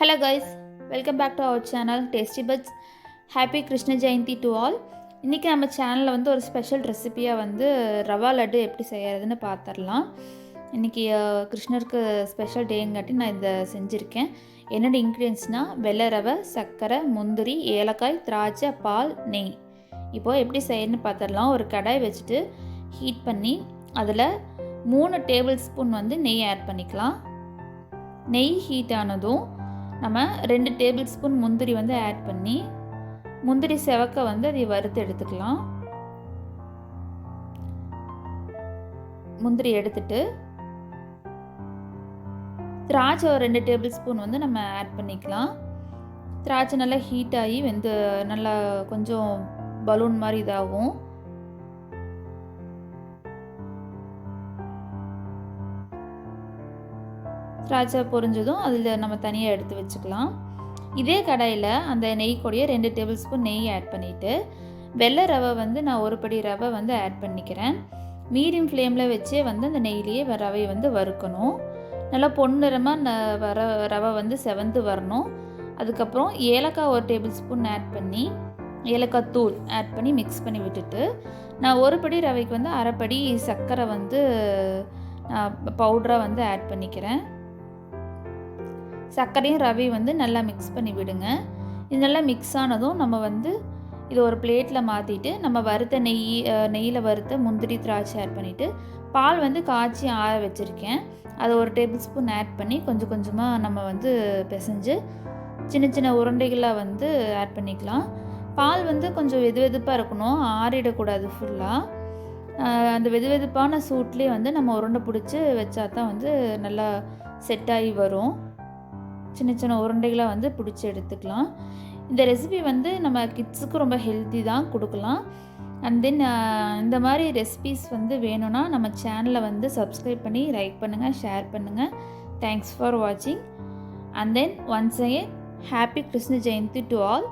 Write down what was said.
Hello guys, welcome back to our channel Tasty Buds. Happy Krishna Jayanti to all. இன்றைக்கி நம்ம சேனலில் வந்து ஒரு ஸ்பெஷல் ரெசிபியாக வந்து ரவா லட்டு எப்படி செய்கிறதுன்னு பார்த்துடலாம். இன்றைக்கி கிருஷ்ணருக்கு ஸ்பெஷல் டேங்காட்டி நான் இதை செஞ்சுருக்கேன். என்னோடய இன்க்ரீடியன்ஸ்னால் வெள்ளை ரவை, சர்க்கரை, முந்திரி, ஏலக்காய், திராட்சை, பால், நெய். இப்போது எப்படி செய்யணும்னு பார்த்துடலாம். ஒரு கடாய் வச்சுட்டு ஹீட் பண்ணி அதில் 3 டேபிள் ஸ்பூன் வந்து நெய் ஆட் பண்ணிக்கலாம். நெய் ஹீட் ஆனதும் நம்ம 2 டேபிள் ஸ்பூன் முந்திரி வந்து ஆட் பண்ணி முந்திரி செவக்க வந்து அதை வறுத்து எடுத்துக்கலாம். முந்திரி எடுத்துட்டு திராட்சை ஒரு 2 டேபிள் ஸ்பூன் வந்து நம்ம ஆட் பண்ணிக்கலாம். திராட்சை நல்லா ஹீட் ஆகி வெந்து நல்லா கொஞ்சம் பலூன் மாதிரி இதாகும். திராட்சை பொரிஞ்சதும் அதில் நம்ம தனியாக எடுத்து வச்சுக்கலாம். இதே கடாயில் அந்த நெய் கூடயே 2 டேபிள் ஸ்பூன் நெய் ஆட் பண்ணிவிட்டு வெள்ளை ரவை வந்து நான் ஒரு படி ரவை வந்து ஆட் பண்ணிக்கிறேன். மீடியம் ஃப்ளேமில் வச்சே வந்து அந்த நெய்லேயே ரவையை வந்து வறுக்கணும். நல்லா பொன்னிறமாக ரவை வந்து செவந்து வரணும். அதுக்கப்புறம் ஏலக்காய் ஒரு டேபிள் ஸ்பூன் ஆட் பண்ணி ஏலக்காய் தூள் ஆட் பண்ணி மிக்ஸ் பண்ணி விட்டுட்டு நான் ஒரு படி ரவைக்கு வந்து அரைப்படி சர்க்கரை வந்து பவுடராக வந்து ஆட் பண்ணிக்கிறேன். சர்க்கரையும் ரவையும் வந்து நல்லா மிக்ஸ் பண்ணி விடுங்க. இது நல்லா மிக்ஸ் ஆனதும் நம்ம வந்து இது ஒரு பிளேட்டில் மாற்றிட்டு நம்ம வறுத்த நெய்யில் வறுத்த முந்திரி திராட்சை ஆட் பண்ணிவிட்டு பால் வந்து காய்ச்சி ஆற வச்சுருக்கேன். அதை ஒரு டேபிள் ஸ்பூன் ஆட் பண்ணி கொஞ்சம் கொஞ்சமாக நம்ம வந்து பிசைஞ்சு சின்ன சின்ன உருண்டைகளாக வந்து ஆட் பண்ணிக்கலாம். பால் வந்து கொஞ்சம் வெதுவெதுப்பாக இருக்கணும், ஆறிடக்கூடாது ஃபுல்லாக. அந்த வெதுவெதுப்பான சூட்லேயே வந்து நம்ம உருண்டை பிடிச்சி வச்சா தான் வந்து நல்லா செட் ஆகி வரும். சின்ன சின்ன உருண்டைகளாக வந்து பிடிச்சி எடுத்துக்கலாம். இந்த ரெசிபி வந்து நம்ம கிட்ஸுக்கு ரொம்ப ஹெல்த்தி தான் கொடுக்கலாம். அண்ட் தென் இந்த மாதிரி ரெசிபீஸ் வந்து வேணும்னா நம்ம சேனலை வந்து சப்ஸ்கிரைப் பண்ணி லைக் பண்ணுங்கள், ஷேர் பண்ணுங்கள். தேங்க்ஸ் ஃபார் வாட்சிங். And then once again happy Krishna Jayanti to all.